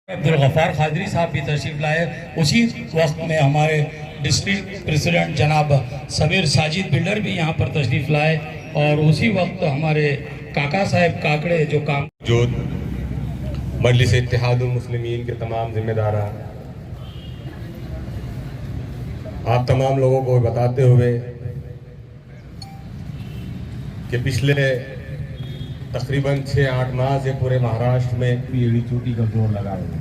अब्दुल गफ्फार कादरी साहब भी तशरीफ लाए। उसी वक्त में हमारे डिस्ट्रिक्ट प्रेसिडेंट जनाब समीर साजिद बिल्डर भी यहाँ पर तशरीफ लाए और उसी वक्त हमारे काका साहब काकड़े जो काम जो मजलिस इत्तेहादुल मुस्लिमीन के तमाम जिम्मेदार, आप तमाम लोगों को बताते हुए कि पिछले तकरीबन 6-8 माह से पूरे महाराष्ट्र में एड़ी चोटी का जोर लगा हुआ है।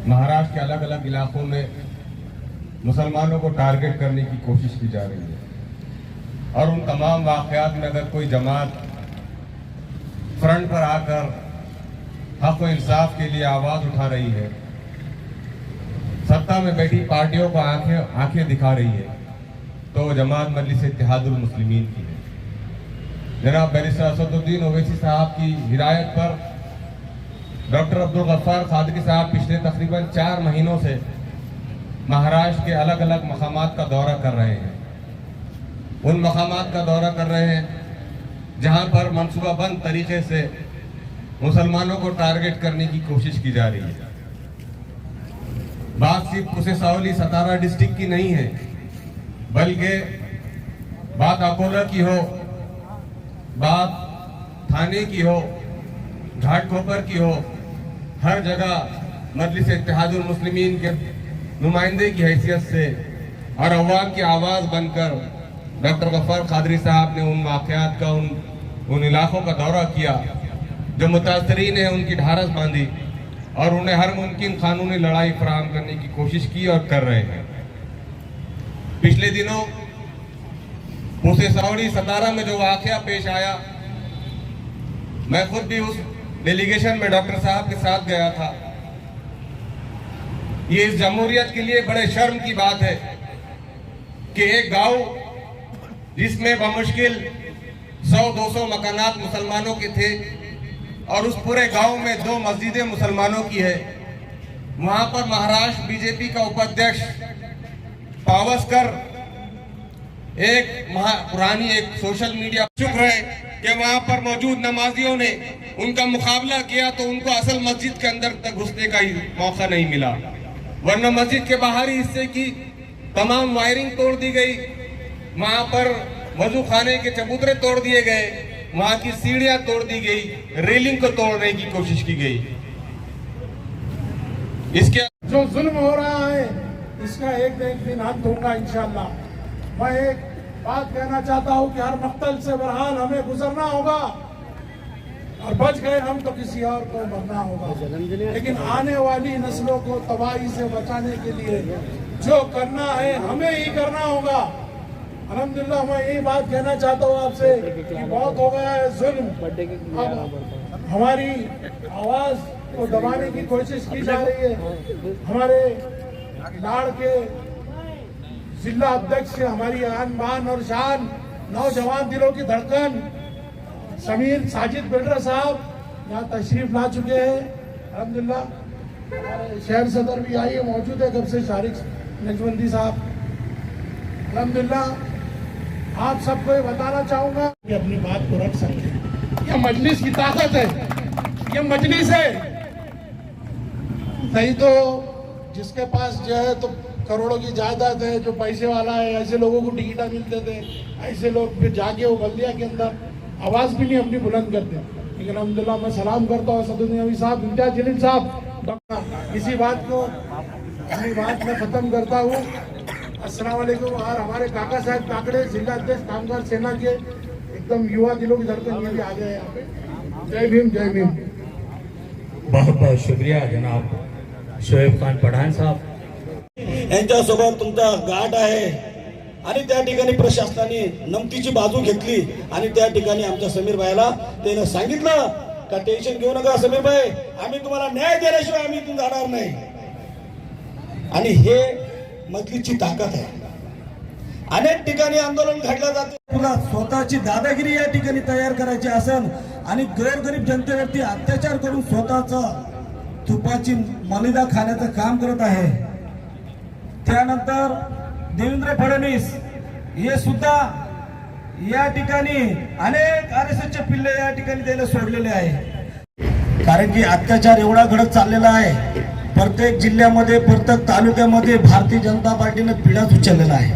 महाराष्ट्र के अलग अलग इलाकों में मुसलमानों को टारगेट करने की कोशिश की जा रही है और उन तमाम वाक़यात में अगर कोई जमात फ्रंट पर आकर हक़ व इंसाफ के लिए आवाज़ उठा रही है, सत्ता में बैठी पार्टियों को आंखें दिखा रही है, तो जमात मजलिस इत्तेहादुल मुस्लिमीन की है। जनाब बैरिस्टर असदुद्दीन ओवैसी साहब की हिदायत पर डॉक्टर अब्दुल गफ्फार कादरी साहब पिछले तकरीबन 4 महीनों से महाराष्ट्र के अलग अलग मकामात का दौरा कर रहे हैं। उन मकामात का दौरा कर रहे हैं जहां पर मनसूबाबंद तरीके से मुसलमानों को टारगेट करने की कोशिश की जा रही है। बात सिर्फ कुसेसावली सतारा डिस्ट्रिक्ट की नहीं है, बल्कि बात अकोला की हो, बात थाने की हो, घाटकोपर की हो, हर जगह मजलिस इत्तेहादुल मुस्लिमीन के नुमाइंदे की हैसियत से और अवाम की आवाज़ बनकर डॉक्टर गफ्फार कादरी साहब ने उन वाक़यात का उन इलाकों का दौरा किया जो मुतासरीन है, उनकी ढारस बांधी और उन्हें हर मुमकिन कानूनी लड़ाई फराहम करने की कोशिश की और कर रहे हैं। पिछले दिनों कुसेसावली सतारा में जो वाक़या पेश आया, मैं खुद भी उस डेलीगेशन में डॉक्टर साहब के साथ गया था। ये इस जमहूरियत के लिए बड़े शर्म की बात है कि एक गांव जिसमें बमुश्किल 100-200 मकानात मुसलमानों के थे और उस पूरे गांव में 2 मस्जिदें मुसलमानों की है, वहां पर महाराष्ट्र बीजेपी का उपाध्यक्ष पावस्कर पुरानी एक सोशल मीडिया शुक्र है कि वहां पर मौजूद नमाजियों ने उनका मुकाबला किया तो उनको असल मस्जिद के अंदर तक घुसने का ही मौका नहीं मिला, वरना मस्जिद के बाहरी हिस्से की तमाम वायरिंग तोड़ दी गई, वहां पर वजू खाने के चबूतरे तोड़ दिए गए, वहां की सीढ़ियां तोड़ दी गई, रेलिंग को तोड़ने की कोशिश की गई। इसके जो जुल्म हो रहा है इसका एक दिन अंत होगा इंशाअल्लाह। मैं एक बात कहना चाहता हूं कि हर मक्तल से बहरहाल हमें गुजरना होगा और बच गए हम तो किसी और को मरना होगा, लेकिन आने वाली नस्लों को तबाही से बचाने के लिए जो करना है हमें ही करना होगा। अल्हम्दुलिल्लाह मैं यही बात कहना चाहता हूँ आपसे कि बहुत हो गया है जुल्म, अब हमारी आवाज को दबाने की कोशिश की जा रही है। हमारे लाड़ के जिला अध्यक्ष से हमारी आन बान और शान, नौजवान दिलों की धड़कन समीर साजिद बिल्डर साहब यहाँ तशरीफ ला चुके हैं। अल्हम्दुलिल्लाह हमारे शहर सदर भी आइए मौजूद है, कब से शारिक नजबंदी साहब। अल्हम्दुलिल्लाह आप सबको ये बताना चाहूंगा कि अपनी बात को रख सकते हैं। यह मजलिस की ताकत है, यह मजलिस है। नहीं तो जिसके पास जो है तो करोड़ों की जायदाद है, जो पैसे वाला है, ऐसे लोगों को टिकटा मिलते थे, ऐसे लोग फिर जाके वो बल्दिया के अंदर आवाज भी नहीं अपनी बुलंद करते। लेकिन अल्हम्दुलिल्लाह मैं सलाम करता हूँ असदुद्दीन साहब, इम्तियाज जलील साहब, डॉक्टर इसी बात को अपनी बात में खत्म करता हूँ। अस्सलाम वालेकुम। और हमारे काका साहब काकड़े जिला अध्यक्ष कामगार सेना के एकदम युवा दिलों की धड़कन ये भी आ गए यहाँ पे। जय भीम, जय भीम। बहुत बहुत शुक्रिया जनाब शोएब खान पठाण साहब यांच्यासोबत तुमचा गाठ आहे आणि त्या ठिकाणी प्रशासनाने नमतीची बाजू घेतली आणि त्या ठिकाणी आमच्या समीर भाईला त्याने सांगितलं का टेन्शन घेऊ नका समीर भाई, आम्ही तुम्हाला न्याय दिल्याशिवाय आम्ही इथून जाणार नाही। आणि हे मजलिसची ताकद आहे। अनेक ठिकाणी आंदोलन घडलं जाते, तुला स्वतःची दादागिरी या ठिकाणी तयार करायची असेल आणि गैरगरीब जनतेवरती अत्याचार करून स्वतःचा तुपाची मलिदा खाण्याचं काम करत आहे। त्यानंतर देवेंद्र फडणवीस हे सुद्धा या ठिकाणी अनेक RSSचे पिल्ले या ठिकाणी त्याला सोडलेले आहे। कारण की अत्याचार एवढा घडत चाललेला आहे, प्रत्येक जिल्ह्यामध्ये प्रत्येक तालुक्यामध्ये भारतीय जनता पार्टीने पिढाच उचललेला आहे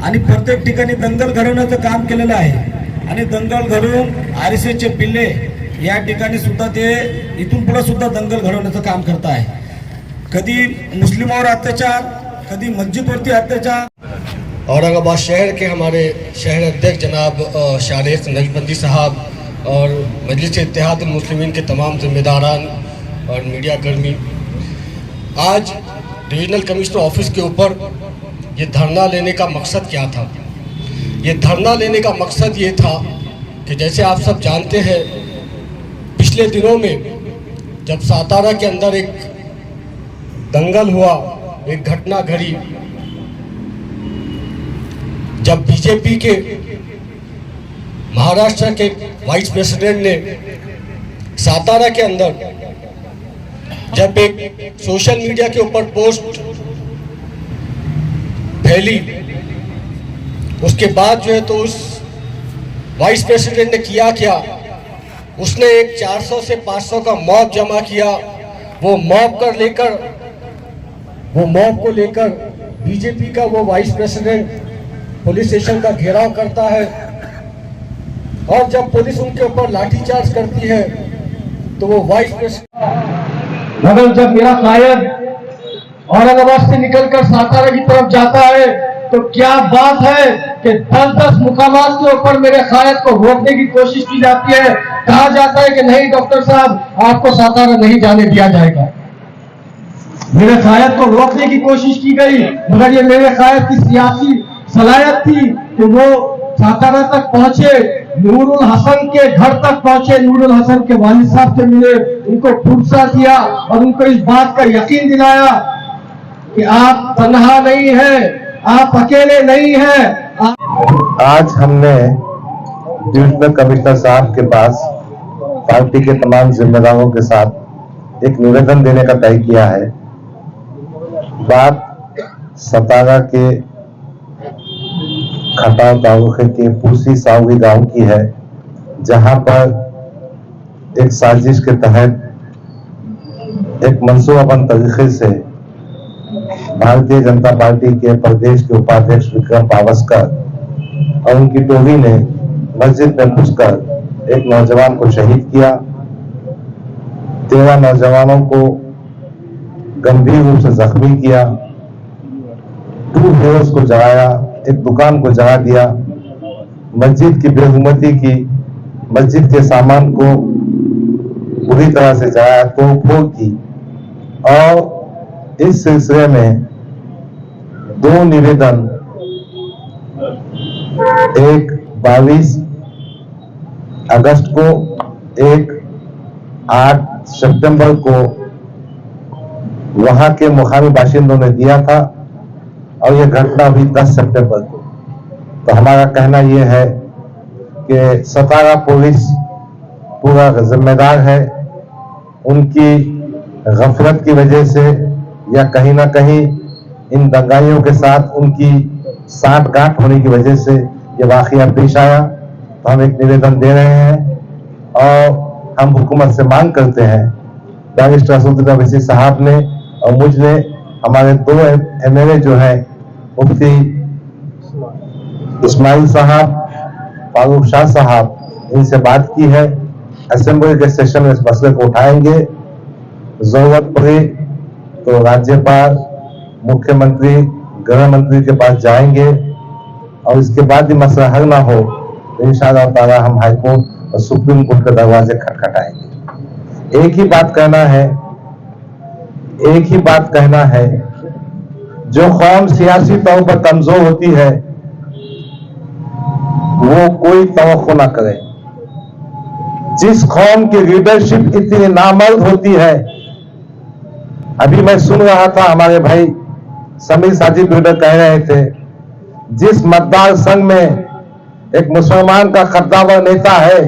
आणि प्रत्येक ठिकाणी दंगल घडवण्याचं काम केलेलं आहे आणि दंगल घडवून RSSचे पिल्ले या ठिकाणी सुद्धा ते इथून पुढे सुद्धा दंगल घडवण्याचं काम करत आहे। कधी मुस्लिमांवर अत्याचार, कधी मस्जिदवरती अत्याचार। औरंगाबाद शहर के हमारे शहर अध्यक्ष जनाब शारिक नजबंदी साहब और मजलिस इत्तेहाद मुस्लिमीन के तमाम जिम्मेदारान और मीडिया कर्मी, आज डिविजनल कमिश्नर ऑफिस के ऊपर ये धरना लेने का मकसद क्या था? ये धरना लेने का मकसद ये था कि जैसे आप सब जानते हैं, पिछले दिनों में जब सातारा के अंदर एक दंगल हुआ, एक घटना घड़ी, जब बीजेपी के महाराष्ट्र के वाइस प्रेसिडेंट ने सातारा के अंदर जब एक सोशल मीडिया के ऊपर पोस्ट फैली, उसके बाद जो है तो उस वाइस प्रेसिडेंट ने किया क्या, उसने एक 400 से 500 का मॉब जमा किया। वो मॉब को लेकर बीजेपी का वो वाइस प्रेसिडेंट पुलिस स्टेशन का घेराव करता है और जब पुलिस उनके ऊपर लाठीचार्ज करती है तो वो वाइस प्रेसिडेंट, मगर जब मेरा कायद औरंगाबाद से निकलकर सातारा की तरफ जाता है तो क्या बात है कि 10-10 मुकामात के ऊपर मेरे कायद को रोकने की कोशिश की जाती है। कहा जाता है कि नहीं डॉक्टर साहब, आपको सातारा नहीं जाने दिया जाएगा। मेरे कायद को रोकने की कोशिश की गई, मगर ये मेरे कायद की सियासी सलाहियत थी कि वो सातारा तक पहुंचे, नूरुल हसन के घर तक पहुंचे, नूरुल हसन के वालिद साहब से मिले, उनको पुरसा किया और उनको इस बात का यकीन दिलाया कि आप तन्हा नहीं हैं, आप अकेले नहीं हैं। आज हमने डिविजनल कमिश्नर साहब के पास पार्टी के तमाम जिम्मेदारों के साथ एक निवेदन देने का तय किया है। बात सतारा के खटाव तालुके के पूसी सावगी गांव की है, जहां पर एक साजिश के तहत एक मंसूबाबंद तरीके से भारतीय जनता पार्टी के प्रदेश के उपाध्यक्ष विक्रम पावस्कर और उनकी टोली ने मस्जिद में घुसकर एक नौजवान को शहीद किया। 13 नौजवानों को गंभीर रूप से जख्मी किया, 2 हाउस को जलाया, एक दुकान को जला दिया, मस्जिद की बेहुरमती की, मस्जिद के सामान को पूरी तरह से जलाया, तोड़फोड़ की। और इस सिलसिले में 2 निवेदन, एक 22 अगस्त को, एक 8 सितंबर को वहां के मुकामी बाशिंदों ने दिया था और यह घटना हुई 10 सितंबर को। तो हमारा कहना यह है कि सतारा पुलिस पूरा जिम्मेदार है। उनकी गफलत की वजह से या कहीं ना कहीं इन दंगाइयों के साथ उनकी साठगांठ होने की वजह से ये वाकया पेश आया। तो हम एक निवेदन दे रहे हैं और हम हुकूमत से मांग करते हैं, बैरिस्टर असदुद्दीन अवैसी साहब ने और मुझने, हमारे 2 MLA जो हैं, मुफ्ती इस्माइल साहब, फारूक शाह साहब, इनसे बात की है। असेंबली के सेशन में इस मसले को उठाएंगे, जरूरत पड़े तो राज्यपाल, मुख्यमंत्री, गृह मंत्री के पास जाएंगे और इसके बाद भी मसला हल ना हो तो इंशाअल्लाह ताला हम हाईकोर्ट और सुप्रीम कोर्ट के दरवाजे खटखटाएंगे। एक ही बात कहना है, जो कौम सियासी तौर पर कमजोर होती है वो कोई तवक्को ना करे। जिस कौम की लीडरशिप इतनी नामर्द होती है, अभी मैं सुन रहा था हमारे भाई समीर साजिद बिल्डर कह रहे थे, जिस मतदार संघ में एक मुसलमान का कद्दावर नेता है,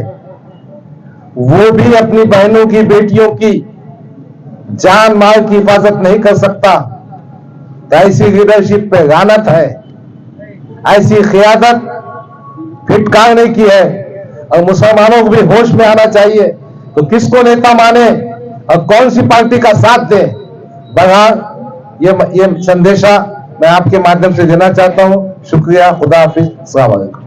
वो भी अपनी बहनों की, बेटियों की जान माल की हिफाजत नहीं कर सकता। ऐसी लीडरशिप पे लानत है, ऐसी क़ियादत फिट काम नहीं की है और मुसलमानों को भी होश में आना चाहिए। तो किसको नेता माने और कौन सी पार्टी का साथ दे, बहरहाल ये संदेशा मैं आपके माध्यम से देना चाहता हूं। शुक्रिया, खुदा हाफिज, अस्सलाम वालेकुम।